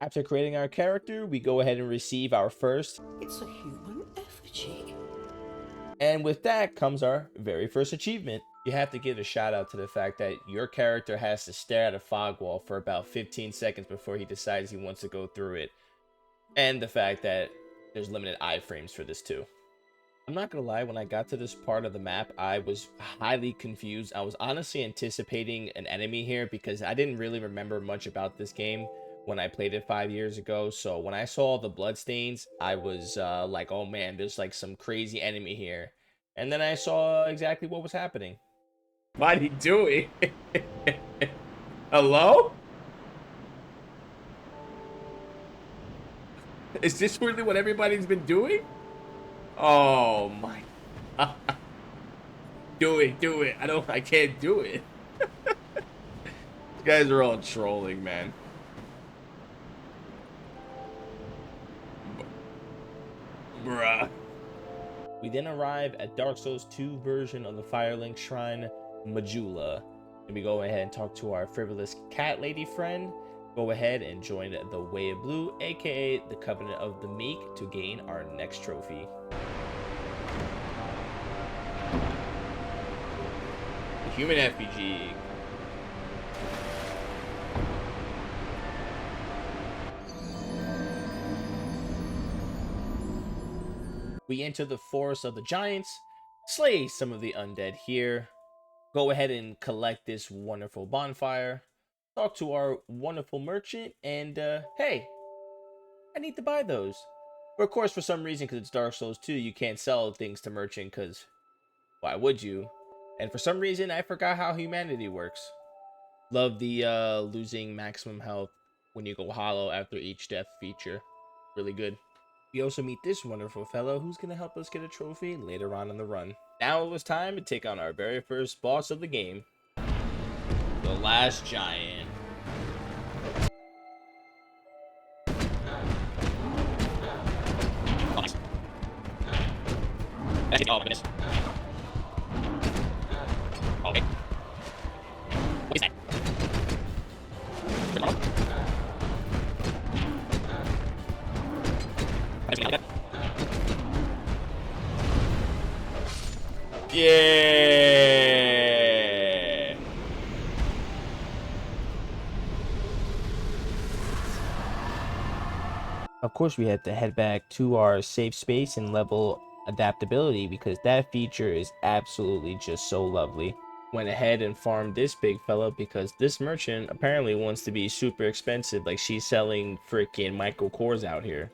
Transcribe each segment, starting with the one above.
After creating our character, we go ahead and receive our first. It's a human effigy. And with that comes our very first achievement. You have to give a shout out to the fact that your character has to stare at a fog wall for about 15 seconds before he decides he wants to go through it. And the fact that there's limited iframes for this too. I'm not gonna lie, when I got to this part of the map, I was highly confused. I was honestly anticipating an enemy here because I didn't really remember much about this game when I played it 5 years ago. So when I saw the bloodstains, I was like, oh man, there's like some crazy enemy here. And then I saw exactly what was happening. What are you doing? Hello? Is this really what everybody's been doing? Oh my God. Do it. I can't do it. These guys are all trolling, man. Bruh. We then arrive at Dark Souls 2 version of the Firelink Shrine, Majula. And we go ahead and talk to our frivolous cat lady friend. Go ahead and join the Way of Blue, aka the Covenant of the Meek, to gain our next trophy. The human FPG. We enter the Forest of the Giants, slay some of the undead here, go ahead and collect this wonderful bonfire, talk to our wonderful merchant, and hey, I need to buy those. But of course, for some reason, because it's Dark Souls 2, you can't sell things to merchant, because why would you? And for some reason, I forgot how humanity works. Love the losing maximum health when you go hollow after each death feature. Really good. We also meet this wonderful fellow who's going to help us get a trophy later on in the run. Now it was time to take on our very first boss of the game, the last giant. Oh, goodness. Okay. What is that? Yeah. Of course, we had to head back to our safe space and level adaptability because that feature is absolutely just so lovely. Went ahead and farmed this big fella because this merchant apparently wants to be super expensive, like she's selling freaking Michael Kors out here.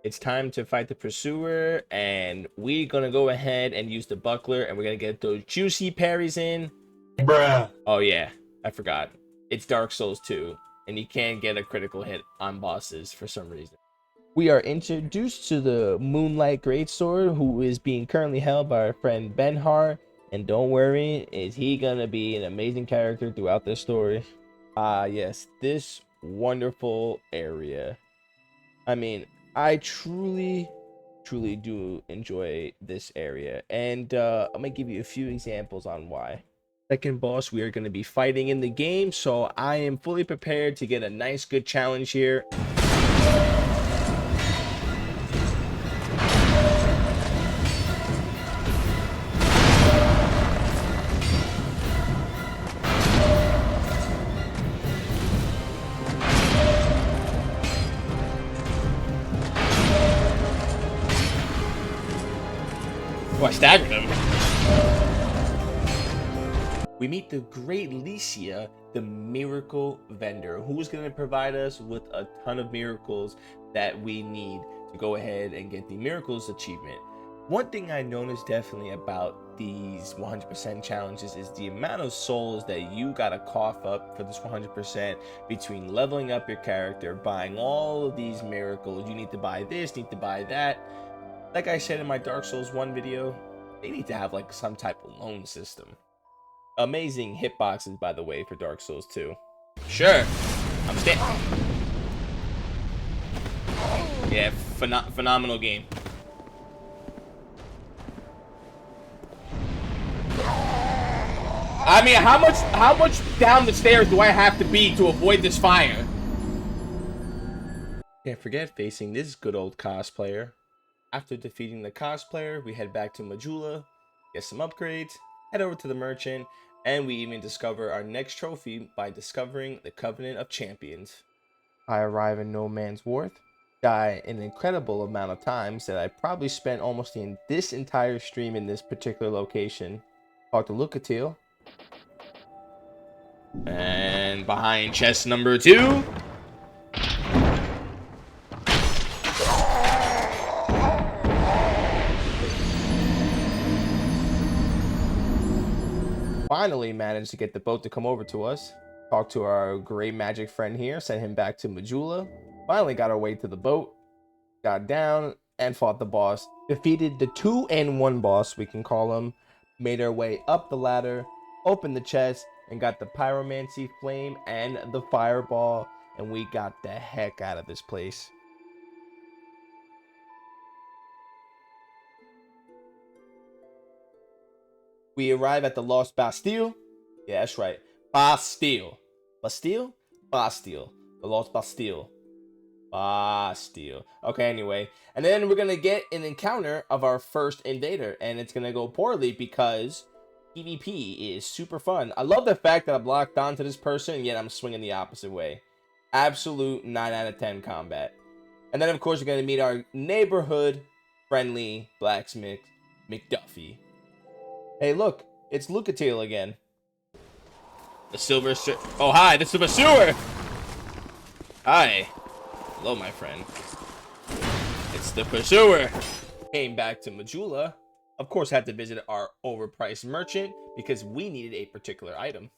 It's time to fight the pursuer, and we're gonna go ahead and use the buckler, and we're gonna get those juicy parries in. Bruh. Oh yeah, I forgot. It's Dark Souls 2, and you can't get a critical hit on bosses for some reason. We are introduced to the Moonlight Greatsword, who is being currently held by our friend Benhar, and don't worry, is he gonna be an amazing character throughout this story. Yes, this wonderful area. I mean, I truly do enjoy this area, and I'm gonna give you a few examples on why. Second boss we are going to be fighting in the game, so I am fully prepared to get a nice good challenge here. Oh, I staggered him. We meet the great Licia, the miracle vendor, who is going to provide us with a ton of miracles that we need to go ahead and get the miracles achievement. One thing I noticed definitely about these 100% challenges is the amount of souls that you gotta cough up for this 100% between leveling up your character, buying all of these miracles. You need to buy this, need to buy that. Like I said in my Dark Souls 1 video, they need to have like some type of loan system. Amazing hitboxes, by the way, for Dark Souls 2. Sure. I'm yeah, phenomenal game. I mean, how much down the stairs do I have to be to avoid this fire? Can't forget facing this good old cosplayer. After defeating the cosplayer, we head back to Majula, get some upgrades, head over to the merchant, and we even discover our next trophy by discovering the Covenant of Champions. I arrive in No Man's Wharf, die an incredible amount of times that I probably spent almost this entire stream in this particular location. Talk to Lucatiel. And behind chest number 2. Finally managed to get the boat to come over to us. Talked to our gray magic friend here, sent him back to Majula. Finally got our way to the boat, got down, and fought the boss. Defeated the 2-in-1 boss, we can call him. Made our way up the ladder, opened the chest, and got the pyromancy flame and the fireball, and we got the heck out of this place. We arrive at the lost Bastile. Yeah, that's right. Bastile. Bastile? Bastile. The lost Bastile. Bastile. Okay, anyway. And then we're going to get an encounter of our first invader. And it's going to go poorly because PvP is super fun. I love the fact that I'm locked onto this person and yet I'm swinging the opposite way. Absolute 9 out of 10 combat. And then, of course, we're going to meet our neighborhood friendly blacksmith, McDuffie. Hey, look, it's Lucatiel again. The Silver Oh, hi, the Silver Sewer! Hi. Hello, my friend. It's the Pursuer. Came back to Majula. Of course, had to visit our overpriced merchant because we needed a particular item.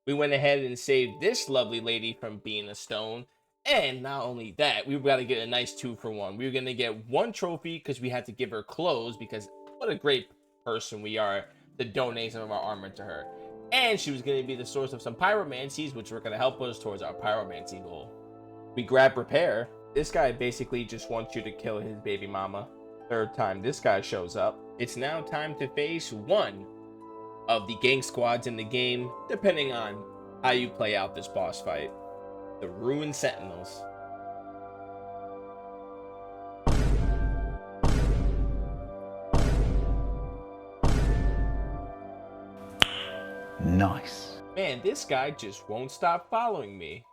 We went ahead and saved this lovely lady from being a stone. And not only that, we were going to get a nice 2-for-1. We were going to get 1 trophy because we had to give her clothes because what a great person we are to donate some of our armor to her. And she was going to be the source of some pyromancies, which were going to help us towards our pyromancy goal. We grab repair. This guy basically just wants you to kill his baby mama. Third time this guy shows up. It's now time to face one of the gang squads in the game, depending on how you play out this boss fight. The Ruined Sentinels. Nice. Man, this guy just won't stop following me.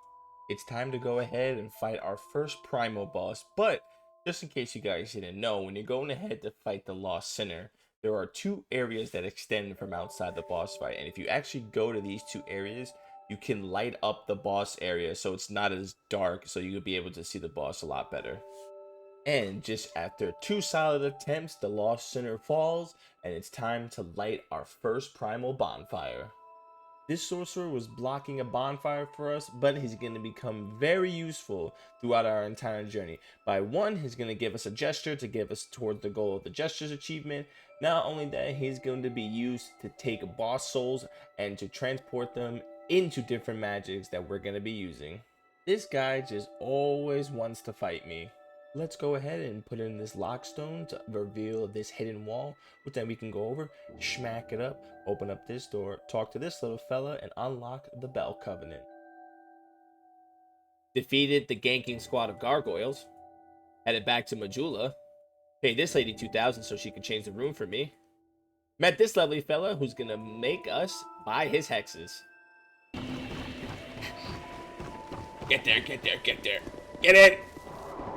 It's time to go ahead and fight our first Primal boss, but just in case you guys didn't know, when you're going ahead to fight the Lost Sinner, there are 2 areas that extend from outside the boss fight, and if you actually go to these 2 areas, you can light up the boss area so it's not as dark, so you'll be able to see the boss a lot better. And just after 2 solid attempts, the Lost Sinner falls, and it's time to light our first Primal bonfire. This sorcerer was blocking a bonfire for us, but he's going to become very useful throughout our entire journey. By 1, he's going to give us a gesture to give us towards the goal of the gestures achievement. Not only that, he's going to be used to take boss souls and to transport them into different magics that we're going to be using. This guy just always wants to fight me. Let's go ahead and put in this lockstone to reveal this hidden wall, which then we can go over, smack it up, open up this door, talk to this little fella, and unlock the Bell Covenant. Defeated the ganking squad of gargoyles. Headed back to Majula. Paid this lady 2,000 so she could change the room for me. Met this lovely fella who's gonna make us buy his hexes. Get there, get there, get there. Get it!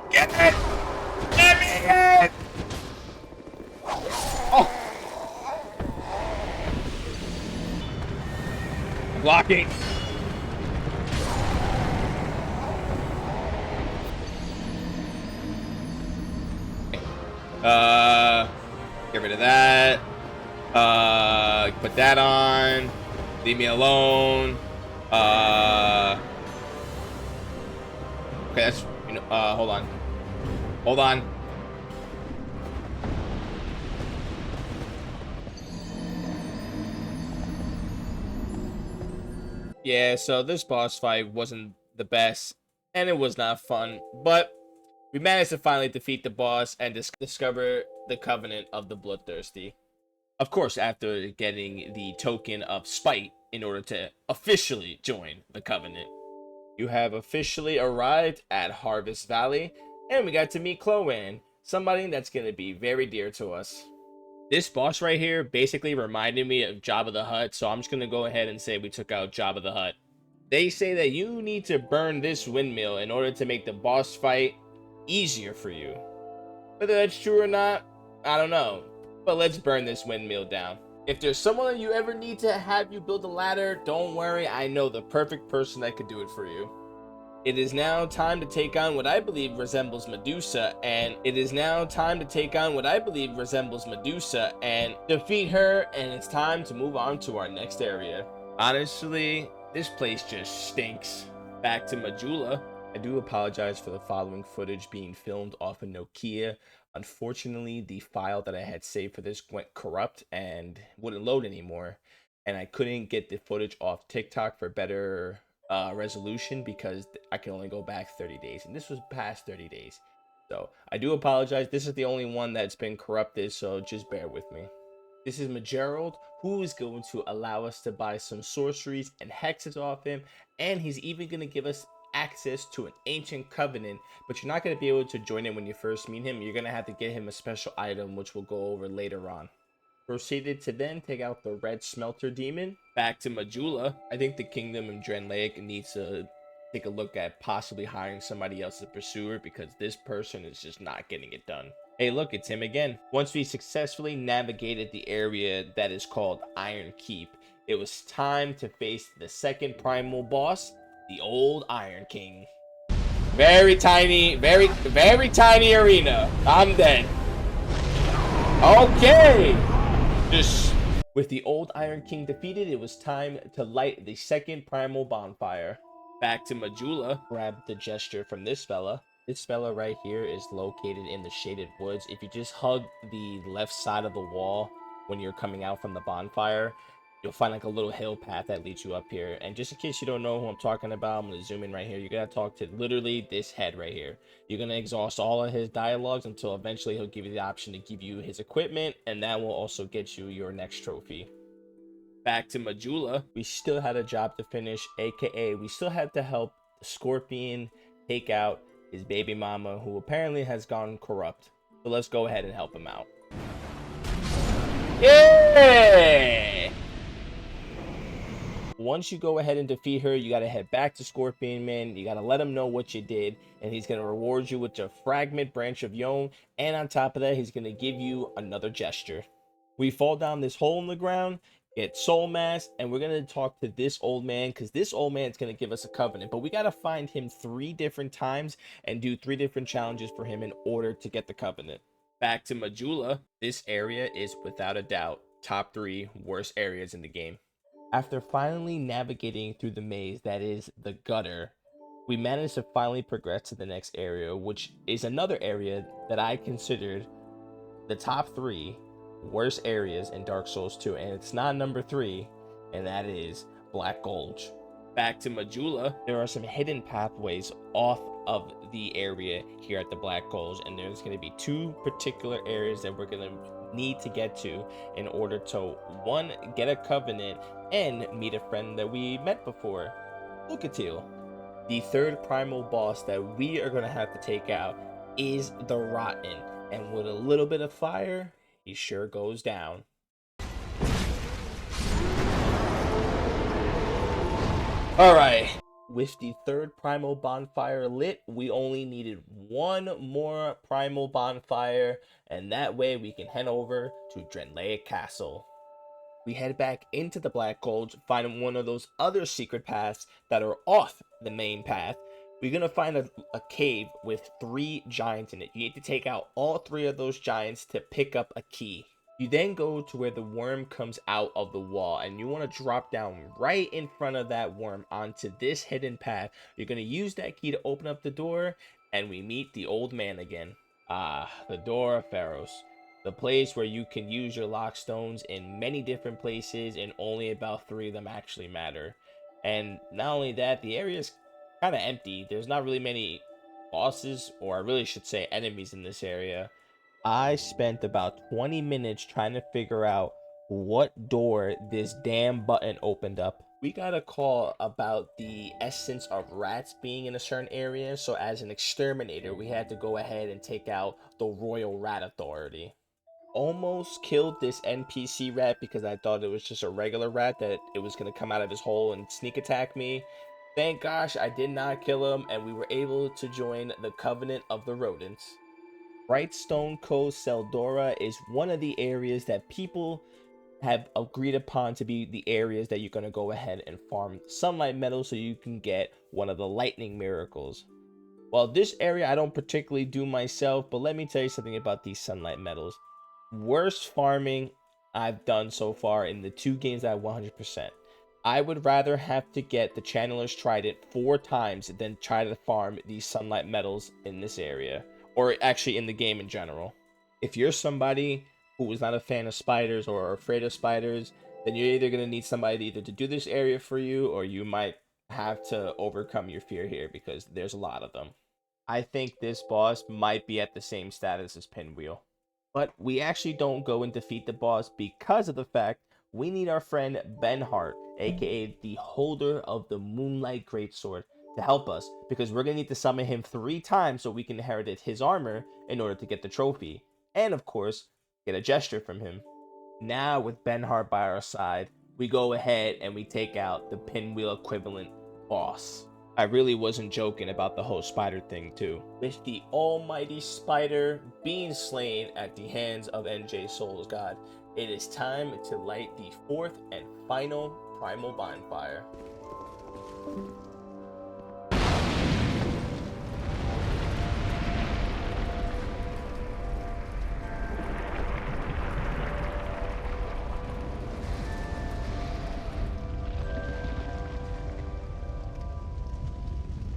Get it! Get me in! Oh! Blocking! Get rid of that. Put that on. Leave me alone. Okay, that's, hold on. Hold on. Yeah, so this boss fight wasn't the best, and it was not fun, but we managed to finally defeat the boss and discover the Covenant of the Bloodthirsty. Of course, after getting the token of spite in order to officially join the Covenant. You have officially arrived at Harvest Valley, and we got to meet Chloe, somebody that's going to be very dear to us. This boss right here basically reminded me of Jabba the Hutt, so I'm just going to go ahead and say we took out Jabba the Hutt. They say that you need to burn this windmill in order to make the boss fight easier for you. Whether that's true or not, I don't know. But let's burn this windmill down. If there's someone that you ever need to have you build a ladder, don't worry, I know the perfect person that could do it for you. It is now time to take on what I believe resembles Medusa, and defeat her, and it's time to move on to our next area. Honestly, this place just stinks. Back to Majula. I do apologize for the following footage being filmed off a Nokia. Unfortunately, the file that I had saved for this went corrupt and wouldn't load anymore, and I couldn't get the footage off TikTok for better resolution because I can only go back 30 days, and this was past 30 days. So I do apologize. This is the only one that's been corrupted, so just bear with me. This is Majerald, who is going to allow us to buy some sorceries and hexes off him, and he's even going to give us access to an ancient covenant, but you're not going to be able to join him when you first meet him. You're going to have to get him a special item, which we'll go over later on. Proceeded to then take out the red smelter demon. Back to Majula. I think the kingdom of Drangleic needs to take a look at possibly hiring somebody else as a pursuer, because this person is just not getting it done. Hey, look, it's him again. Once we successfully navigated the area that is called Iron Keep, it was time to face the second primal boss, the old Iron King. Very tiny arena. I'm dead. Okay. Just with the old Iron King defeated, it was time to light the second primal bonfire. Back to Majula. Grab the gesture from this fella. This fella right here is located in the shaded woods. If you just hug the left side of the wall when you're coming out from the bonfire, you'll find like a little hill path that leads you up here. And just in case you don't know who I'm talking about, I'm going to zoom in right here. You're going to talk to literally this head right here. You're going to exhaust all of his dialogues until eventually he'll give you the option to give you his equipment, and that will also get you your next trophy. Back to Majula. We still had a job to finish, aka we still had to help the Scorpion take out his baby mama, who apparently has gone corrupt. So let's go ahead and help him out. Yeah! Once you go ahead and defeat her, you gotta head back to Scorpion Man. You gotta let him know what you did, and he's gonna reward you with your fragment branch of Yone, and on top of that, he's gonna give you another gesture. We fall down this hole in the ground, get soul mass, and we're gonna talk to this old man, because this old man's gonna give us a covenant, but we gotta find him 3 different times and do 3 different challenges for him in order to get the covenant. Back to Majula. This area is without a doubt top 3 worst areas in the game. After finally navigating through the maze that is the gutter, we managed to finally progress to the next area, which is another area that I considered the top 3 worst areas in Dark Souls 2, and it's not number 3, and that is Black Gulch. Back to Majula. There are some hidden pathways off of the area here at the Black Gulch, and there's going to be 2 particular areas that we're going to need to get to in order to, 1, get a covenant and meet a friend that we met before, Lucatil. The 3rd primal boss that we are going to have to take out is the Rotten, and with a little bit of fire, he sure goes down. Alright, with the 3rd primal bonfire lit, we only needed 1 more primal bonfire, and that way we can head over to Drangleic Castle. We head back into the Black Gulch, find one of those other secret paths that are off the main path. We're going to find a cave with 3 giants in it. You need to take out all 3 of those giants to pick up a key. You then go to where the worm comes out of the wall, and you want to drop down right in front of that worm onto this hidden path. You're going to use that key to open up the door, and we meet the old man again. The Door of Pharaohs. The place where you can use your lock stones in many different places, and only about 3 of them actually matter. And not only that, the area is kind of empty. There's not really many bosses, or I really should say enemies in this area. I spent about 20 minutes trying to figure out what door this damn button opened up. We got a call about the essence of rats being in a certain area, so as an exterminator, we had to go ahead and take out the Royal Rat Authority. Almost killed this NPC rat because I thought it was just a regular rat that it was going to come out of his hole and sneak attack me. Thank gosh I did not kill him, and we were able to join the Covenant of the Rodents. Brightstone Coast Seldora is one of the areas that people have agreed upon to be the areas that you're going to go ahead and farm sunlight metal so you can get one of the lightning miracles. Well, this area I don't particularly do myself, but let me tell you something about these sunlight metals. Worst farming I've done so far in the 2 games I 100%. I would rather have to get the Channeler's Trident 4 times than try to farm these sunlight metals in this area, or actually in the game in general. If you're somebody who is not a fan of spiders or afraid of spiders, then you're either going to need somebody either to do this area for you, or you might have to overcome your fear here because there's a lot of them. I think this boss might be at the same status as Pinwheel. But we actually don't go and defeat the boss because of the fact we need our friend Benhart, aka the holder of the Moonlight Greatsword, to help us, because we're going to need to summon him 3 times so we can inherit his armor in order to get the trophy. And of course, get a gesture from him. Now with Benhart by our side, we go ahead and we take out the Pinwheel equivalent boss. I really wasn't joking about the whole spider thing too. With the almighty spider being slain at the hands of NJ Soul's God, it is time to light the 4th and final primal bonfire.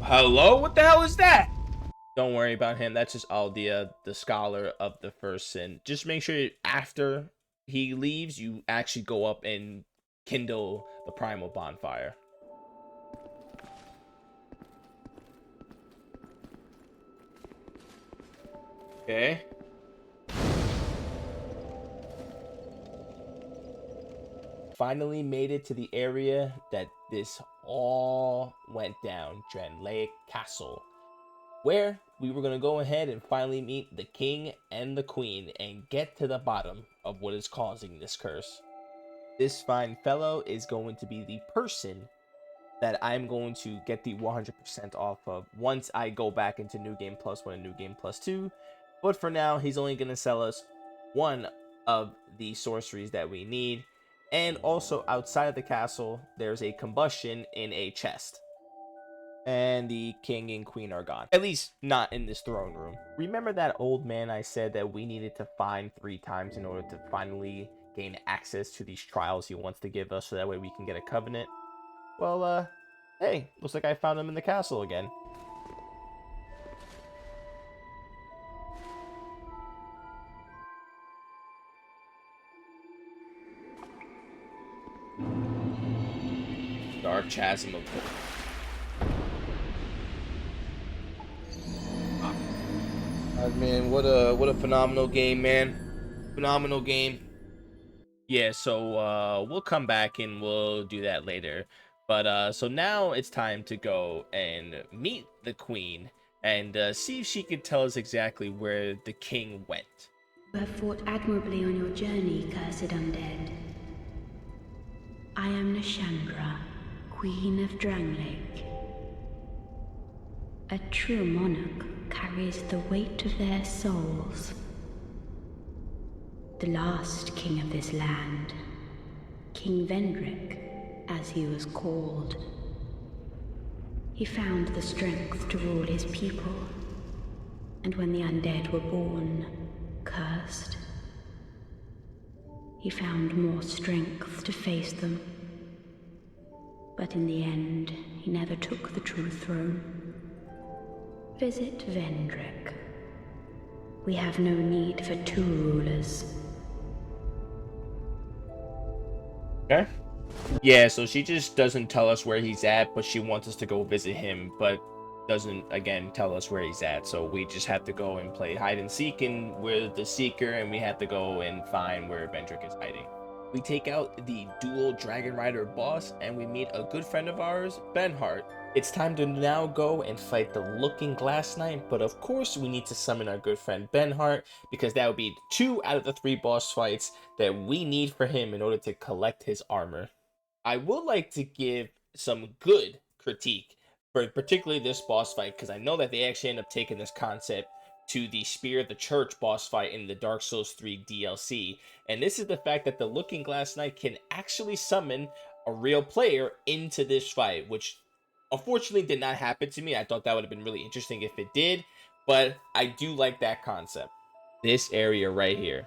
Hello? What the hell is that? Don't worry about him. That's just Aldia, the scholar of the first sin. Just make sure after he leaves, you actually go up and kindle the primal bonfire. Okay. Finally made it to the area that this all went down, Drangleic Castle, where we were going to go ahead and finally meet the king and the queen and get to the bottom of what is causing this curse. This fine fellow is going to be the person that I'm going to get the 100% off of once I go back into New Game Plus 1 and New Game Plus 2. But for now, he's only going to sell us one of the sorceries that we need. And also outside of the castle, there's a combustion in a chest. And the king and queen are gone. At least not in this throne room. Remember that old man I said that we needed to find 3 times in order to finally gain access to these trials he wants to give us so that way we can get a covenant? Well, hey, looks like I found him in the castle again. Dark chasm of... man, what a phenomenal game, man. Phenomenal game. Yeah, so we'll come back and we'll do that later. But so now it's time to go and meet the queen and see if she could tell us exactly where the king went. You have fought admirably on your journey, cursed undead. I am Nishandra, Queen of Drangleic. A true monarch carries the weight of their souls. The last king of this land, King Vendrick, as he was called. He found the strength to rule his people, and when the undead were born, cursed, he found more strength to face them. But in the end, he never took the true throne. Visit Vendrick. We have no need for 2 rulers. Okay. Yeah, so she just doesn't tell us where he's at, but she wants us to go visit him, but doesn't, again, tell us where he's at. So we just have to go and play hide and seek, and we're the seeker, and we have to go and find where Vendrick is hiding. we take out the dual Dragon Rider boss, and we meet a good friend of ours, Benhart. It's time to now go and fight the Looking Glass Knight, but of course we need to summon our good friend Benhart, because that would be 2 out of the 3 boss fights that we need for him in order to collect his armor. I would like to give some good critique for particularly this boss fight, because I know that they actually end up taking this concept to the Spear of the Church boss fight in the Dark Souls 3 DLC, and this is the fact that the Looking Glass Knight can actually summon a real player into this fight, which unfortunately did not happen to me. I thought that would have been really interesting if it did, but I do like that concept. This area right here.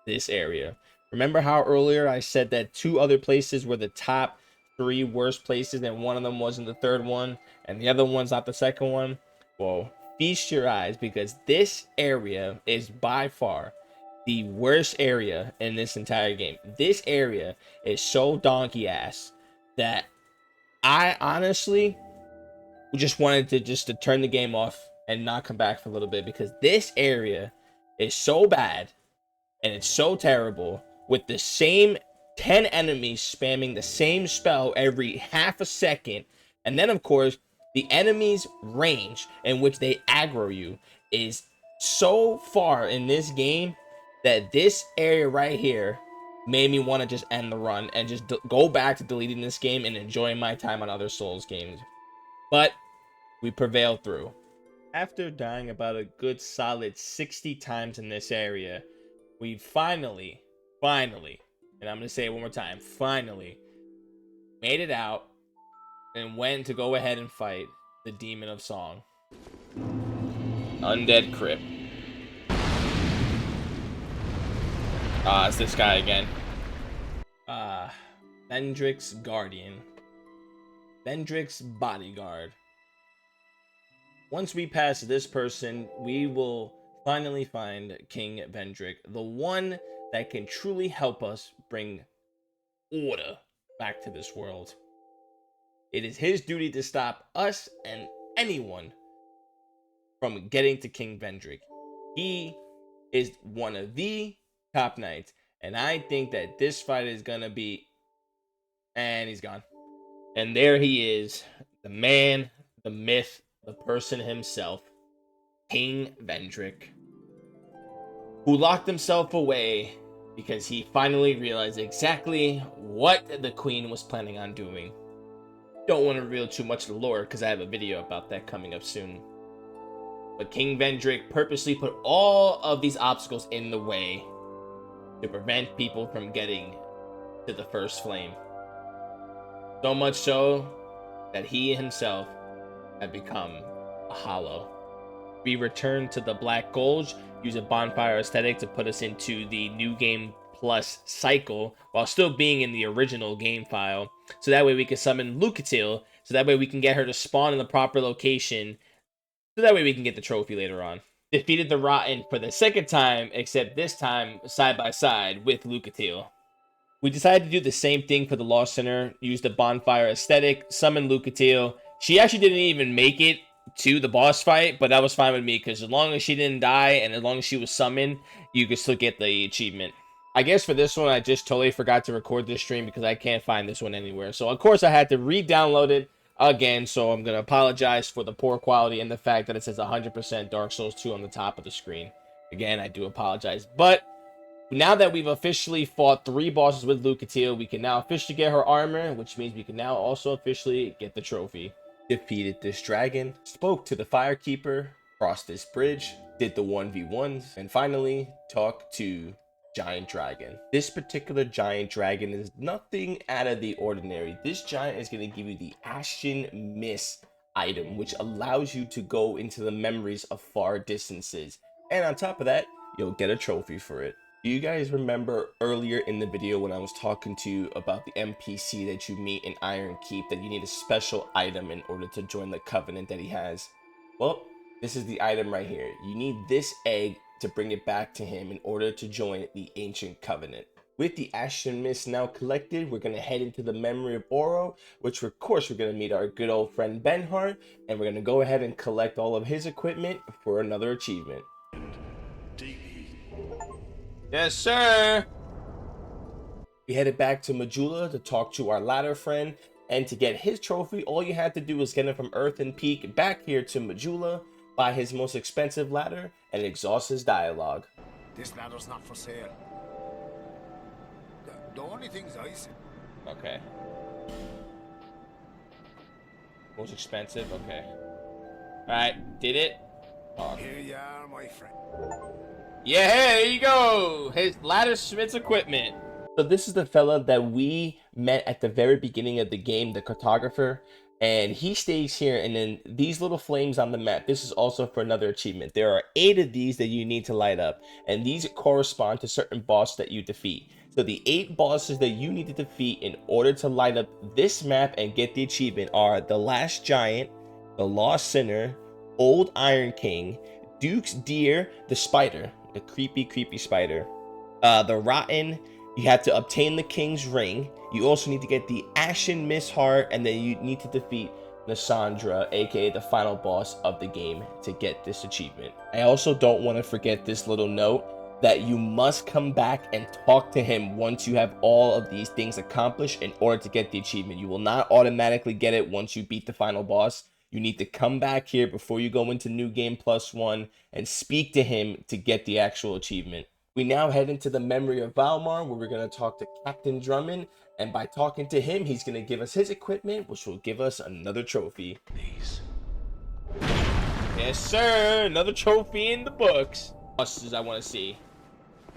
This area. Remember how earlier I said that 2 other places were the top 3 worst places and one of them wasn't the third one and the other one's not the second one? Well, feast your eyes, because this area is by far the worst area in this entire game. This area is so donkey ass that I honestly just wanted to turn the game off and not come back for a little bit, because this area is so bad and it's so terrible, with the same 10 enemies spamming the same spell every half a second. And then of course the enemies range in which they aggro you is so far in this game that this area right here made me want to just end the run and just go back to deleting this game and enjoying my time on other Souls games. But we prevailed through. After dying about a good solid 60 times in this area, we finally, and I'm going to say it one more time, finally made it out and went to go ahead and fight the Demon of Song. Undead Crypt. It's this guy again. Vendrick's Guardian. Vendrick's Bodyguard. Once we pass this person, we will finally find King Vendrick, the one that can truly help us bring order back to this world. It is his duty to stop us and anyone from getting to King Vendrick. He is one of the top knights, and I think that this fight is gonna be... And he's gone. And there he is, the man, the myth, the person himself, King Vendrick, who locked himself away because he finally realized exactly what the queen was planning on doing. Don't want to reveal too much of the lore because I have a video about that coming up soon. But King Vendrick purposely put all of these obstacles in the way to prevent people from getting to the first flame. So much so that he himself had become a hollow. We return to the Black Gulch, use a bonfire aesthetic to put us into the New Game Plus cycle while still being in the original game file. So that way we can summon Lucatil, so that way we can get her to spawn in the proper location, so that way we can get the trophy later on. Defeated the Rotten for the second time, except this time side by side with Lucatil. We decided to do the same thing for the Lost Sinner, use the bonfire aesthetic, summon Lucatil. She actually didn't even make it to the boss fight, but that was fine with me, because as long as she didn't die and as long as she was summoned, you could still get the achievement. I guess for this one, I just totally forgot to record this stream because I can't find this one anywhere. So, of course, I had to re-download it again, so I'm going to apologize for the poor quality and the fact that it says 100% Dark Souls 2 on the top of the screen. Again, I do apologize. But now that we've officially fought 3 bosses with Lucatil, we can now officially get her armor, which means we can now also officially get the trophy. Defeated this dragon, spoke to the Firekeeper, crossed this bridge, did the 1v1s, and finally talked to Giant Dragon. This particular Giant Dragon is nothing out of the ordinary. This giant is going to give you the Ashen Mist item, which allows you to go into the memories of far distances. And on top of that, you'll get a trophy for it. Do you guys remember earlier in the video when I was talking to you about the NPC that you meet in Iron Keep, that you need a special item in order to join the covenant that he has? Well, this is the item right here. You need this egg to bring it back to him in order to join the Ancient Covenant. With the Ashen Mist now collected, we're going to head into the Memory of Oro, which of course we're going to meet our good old friend Benhart, and we're going to go ahead and collect all of his equipment for another achievement. Yes, sir. We headed back to Majula to talk to our ladder friend, and to get his trophy, all you had to do was get him from Earthen Peak back here to Majula, buy his most expensive ladder, and exhaust his dialogue. This ladder's not for sale. The only things I see. Okay. Most expensive? Okay. Alright, did it? Oh. Here you are, my friend. Yeah, hey, there you go! His ladder smith's equipment. So this is the fella that we met at the very beginning of the game, the cartographer. And he stays here, and then these little flames on the map, this is also for another achievement. There are 8 of these that you need to light up, and these correspond to certain bosses that you defeat. So the 8 bosses that you need to defeat in order to light up this map and get the achievement are the Last Giant, the Lost Sinner, Old Iron King, Duke's Deer, the Spider, the creepy spider, the Rotten. You have to obtain the King's Ring. You also need to get the Ashen Mistheart, and then you need to defeat Nasandra, aka the final boss of the game, to get this achievement. I also don't want to forget this little note that you must come back and talk to him once you have all of these things accomplished in order to get the achievement. You will not automatically get it once you beat the final boss. You need to come back here before you go into New Game +1 and speak to him to get the actual achievement. We now head into the Memory of Valmar, where we're going to talk to Captain Drummond, and by talking to him, he's going to give us his equipment, which will give us another trophy. Please. Yes, sir! Another trophy in the books. Bosses I want to see.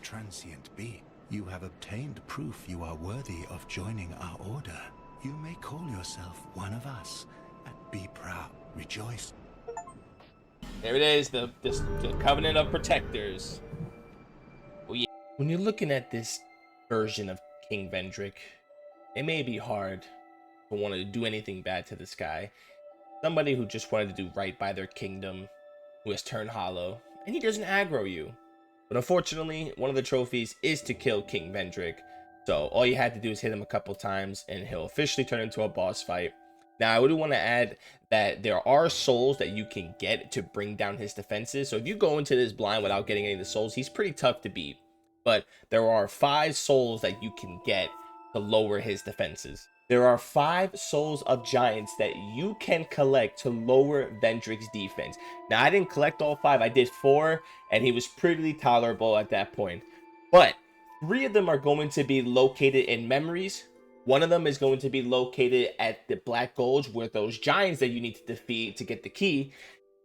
Transient being, you have obtained proof you are worthy of joining our order. You may call yourself one of us, and be proud, rejoice. There it is, the Covenant of Protectors. Oh, yeah. When you're looking at this version of King Vendrick, it may be hard to want to do anything bad to this guy. Somebody who just wanted to do right by their kingdom, who has turned hollow, and he doesn't aggro you. But unfortunately, one of the trophies is to kill King Vendrick. So all you had to do is hit him a couple times, and he'll officially turn into a boss fight. Now, I would want to add that there are souls that you can get to bring down his defenses. So if you go into this blind without getting any of the souls, he's pretty tough to beat. But there are 5 souls that you can get to lower his defenses. There are 5 souls of giants that you can collect to lower Vendrick's defense. Now, I didn't collect all 5. I did 4, and he was pretty tolerable at that point. But 3 of them are going to be located in memories. One of them is going to be located at the Black Gulch, where those giants that you need to defeat to get the key.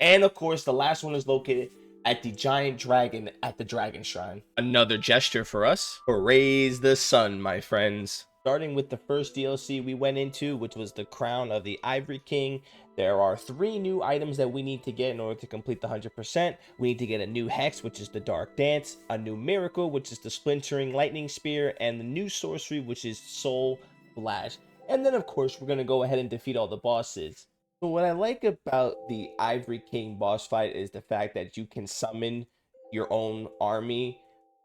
And of course, the last one is located at the giant dragon at the Dragon Shrine. Another gesture for us. Raise the sun, my friends. Starting with the first DLC we went into, which was the Crown of the Ivory King. There are 3 new items that we need to get in order to complete the 100%. We need to get a new Hex, which is the Dark Dance, a new Miracle, which is the Splintering Lightning Spear, and the new Sorcery, which is Soul Flash. And then, of course, we're going to go ahead and defeat all the bosses. So what I like about the Ivory King boss fight is the fact that you can summon your own army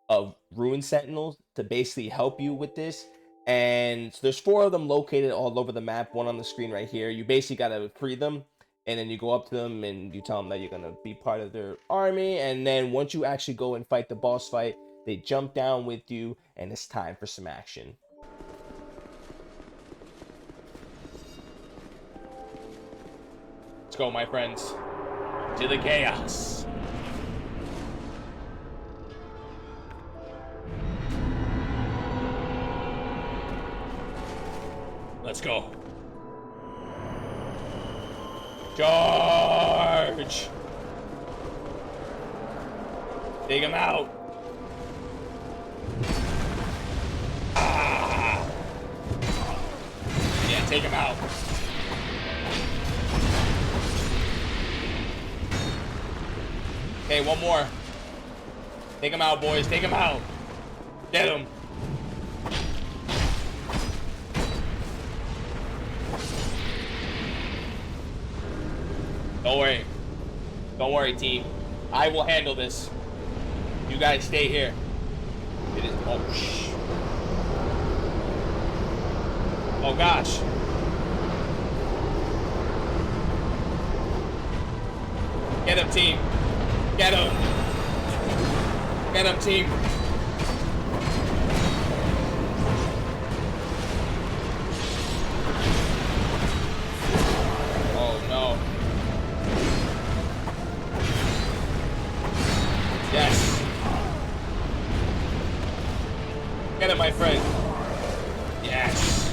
of Ruin Sentinels to basically help you with this. And so there's 4 of them located all over the map, one on the screen right here. You basically got to free them, and then you go up to them and you tell them that you're going to be part of their army. And then once you actually go and fight the boss fight, they jump down with you, and it's time for some action. Let's go, my friends, to the chaos. Let's go. Charge! Take him out. Ah! Yeah, take him out. Okay, one more. Take him out, boys. Take him out. Get him. Don't worry. Don't worry, team. I will handle this. You guys stay here. It is... Oh, shh. Oh, gosh. Get him, team. Get him. Get him, team. my friend. Yes.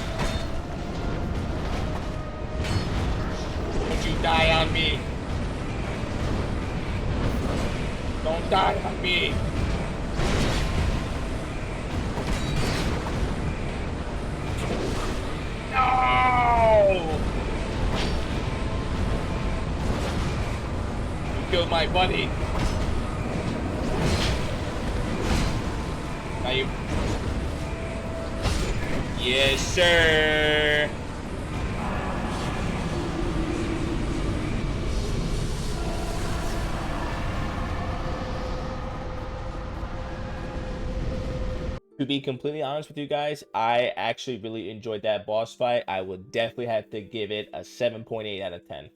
Don't you die on me. Don't die on me. No! You killed my buddy. Now you... Yes, sir. To be completely honest with you guys, I actually really enjoyed that boss fight. I would definitely have to give it a 7.8 out of 10.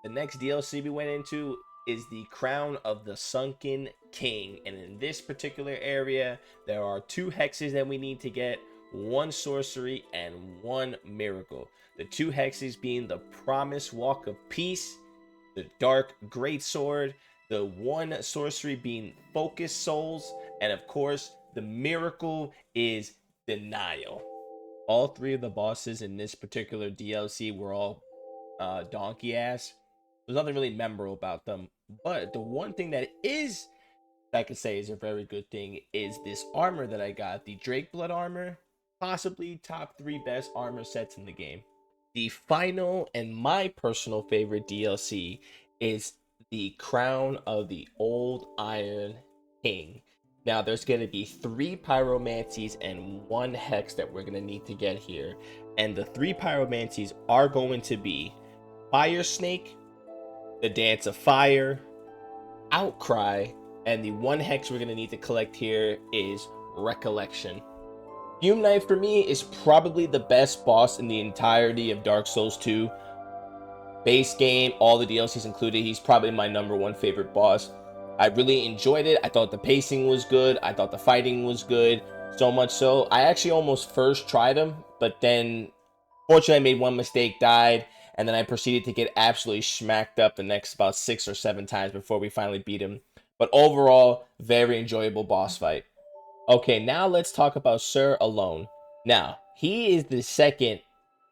The next DLC we went into is the Crown of the Sunken King. And in this particular area, there are 2 hexes that we need to get, 1 sorcery and 1 miracle. The 2 hexes being the Promised Walk of Peace, the Dark Greatsword, the 1 sorcery being Focus Souls, and of course, the miracle is Denial. All 3 of the bosses in this particular DLC were all donkey ass. There's nothing really memorable about them. But the one thing that I could say is a very good thing is this armor that I got. The Drake Blood armor. Possibly top 3 best armor sets in the game. The final and my personal favorite DLC is the Crown of the Old Iron King. Now, there's going to be 3 pyromancies and 1 hex that we're going to need to get here. And the 3 pyromancies are going to be Fire Snake, the Dance of Fire, Outcry, and the 1 hex we're going to need to collect here is Recollection. Fume Knight for me is probably the best boss in the entirety of Dark Souls 2. Base game, all the DLCs included, he's probably my #1 favorite boss. I really enjoyed it. I thought the pacing was good. I thought the fighting was good. So much so, I actually almost first tried him, but then, fortunately, I made 1 mistake, died, and then I proceeded to get absolutely smacked up the next about 6 or 7 times before we finally beat him. But overall, very enjoyable boss fight. Okay, now let's talk about Sir Alone. Now, he is the second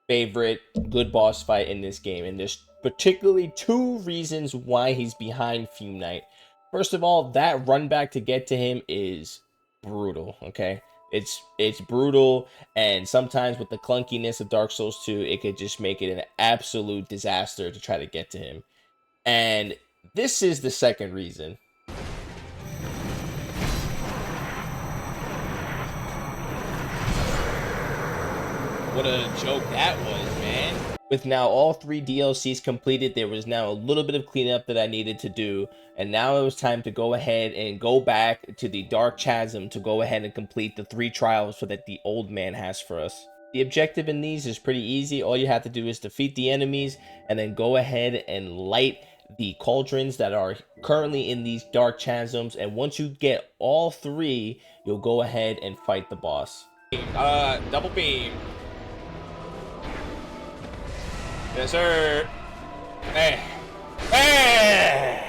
favorite good boss fight in this game, and there's particularly 2 reasons why he's behind Fume Knight. First of all, that run back to get to him is brutal, okay? It's brutal, and sometimes with the clunkiness of Dark Souls 2, it could just make it an absolute disaster to try to get to him. And this is the second reason. What a joke that was, man. With now all 3 DLCs completed, there was now a little bit of cleanup that I needed to do. And now it was time to go ahead and go back to the Dark Chasm to go ahead and complete the 3 trials that the old man has for us. The objective in these is pretty easy. All you have to do is defeat the enemies and then go ahead and light the cauldrons that are currently in these Dark Chasms. And once you get all 3, you'll go ahead and fight the boss. Double beam. Yes, sir. Hey. Hey!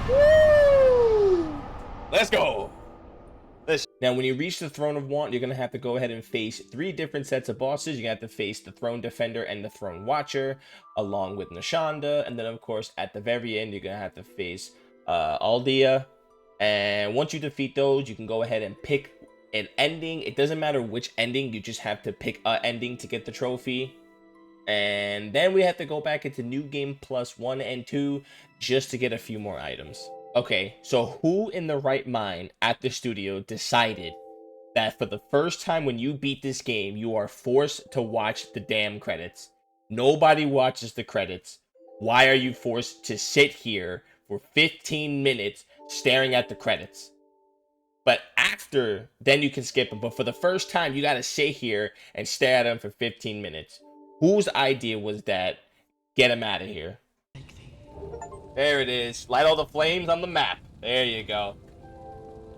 Woo! Let's go. Now, when you reach the Throne of Want, you're going to have to go ahead and face 3 different sets of bosses. You're going to have to face the Throne Defender and the Throne Watcher, along with Nashanda. And then, of course, at the very end, you're going to have to face Aldea. And once you defeat those, you can go ahead and pick an ending. It doesn't matter which ending, you just have to pick an ending to get the trophy. And then we have to go back into New Game Plus 1 and 2 just to get a few more items. Okay, so who in the right mind at the studio decided that for the first time when you beat this game, you are forced to watch the damn credits? Nobody watches the credits. Why are you forced to sit here for 15 minutes staring at the credits? But after, then you can skip them. But for the first time, you gotta sit here and stare at them for 15 minutes. Whose idea was that? Get him out of here. There it is. Light all the flames on the map. There you go.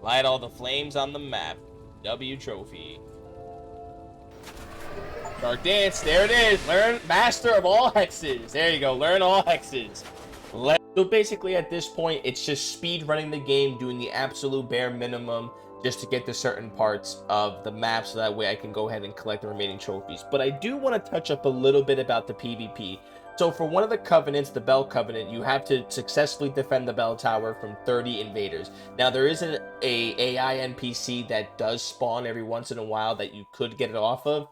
Light all the flames on the map. W trophy. Dark Dance. There it is. Learn Master of all hexes. There you go. Learn all hexes. So basically at this point, it's just speed running the game, doing the absolute bare minimum just to get to certain parts of the map so that way I can go ahead and collect the remaining trophies. But I do want to touch up a little bit about the PvP. So for one of the covenants, the Bell Covenant, you have to successfully defend the bell tower from 30 invaders. Now there is an AI NPC that does spawn every once in a while that you could get it off of,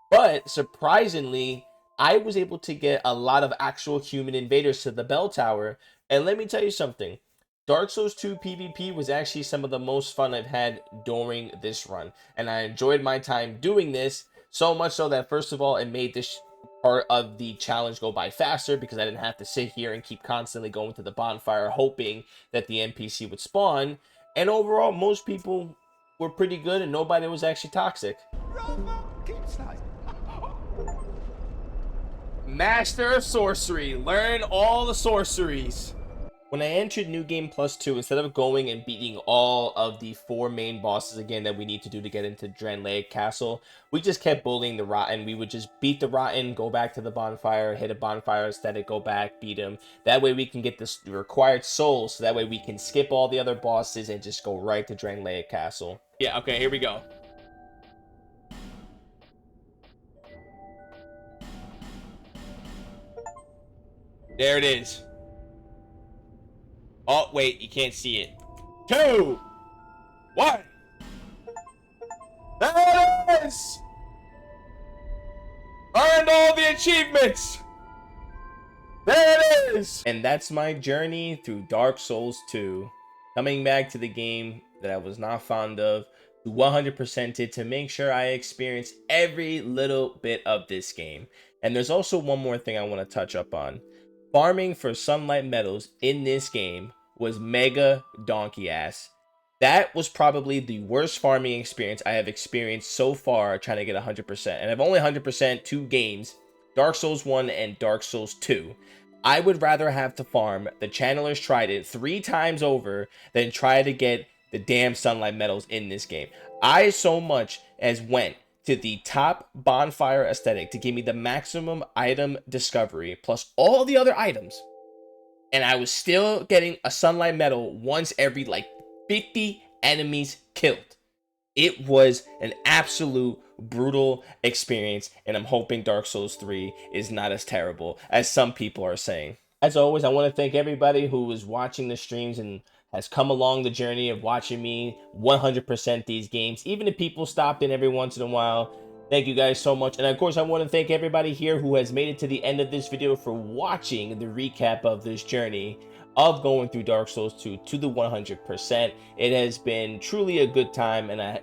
but surprisingly, I was able to get a lot of actual human invaders to the bell tower. And let me tell you something. Dark Souls 2 PvP was actually some of the most fun I've had during this run. And I enjoyed my time doing this, so much so that first of all, it made this part of the challenge go by faster because I didn't have to sit here and keep constantly going to the bonfire hoping that the NPC would spawn. And overall, most people were pretty good and nobody was actually toxic. Master of Sorcery. Learn all the sorceries. When I entered New Game Plus 2, instead of going and beating all of the 4 main bosses again that we need to do to get into Drangleic Castle, we just kept bullying the Rotten. We would just beat the Rotten, go back to the bonfire, hit a bonfire aesthetic, go back, beat him. That way we can get the required souls, so that way we can skip all the other bosses and just go right to Drangleic Castle. Yeah, okay, here we go. There it is. Oh, wait, you can't see it. 2, 1. There it is! Earned all the achievements! There it is! And that's my journey through Dark Souls 2. Coming back to the game that I was not fond of, to 100% it to make sure I experience every little bit of this game. And there's also one more thing I want to touch up on. Farming for sunlight metals in this game was mega donkey ass. That was probably the worst farming experience I have experienced so far trying to get 100%. And I've only 100% 2 games, Dark Souls 1 and Dark Souls 2. I would rather have to farm the Channeler's Trident 3 times over than try to get the damn sunlight metals in this game. I so much as went to the top bonfire aesthetic to give me the maximum item discovery plus all the other items, and I was still getting a sunlight medal once every like 50 enemies killed. It was an absolute brutal experience, and I'm hoping Dark Souls 3 is not as terrible as some people are saying. As always, I want to thank everybody who is watching the streams and has come along the journey of watching me 100% these games. Even if people stop in every once in a while, thank you guys so much. And of course, I want to thank everybody here who has made it to the end of this video for watching the recap of this journey of going through Dark Souls 2 to the 100%. It has been truly a good time, and I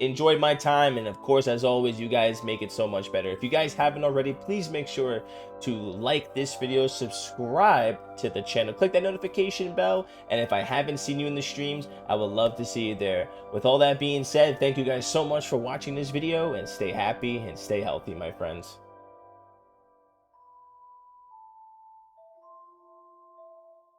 enjoyed my time. And of course, as always, you guys make it so much better. If you guys haven't already, please make sure to like this video, subscribe to the channel, click that notification bell, and if I haven't seen you in the streams, I would love to see you there. With all that being said, thank you guys so much for watching this video, and stay happy and stay healthy, my friends.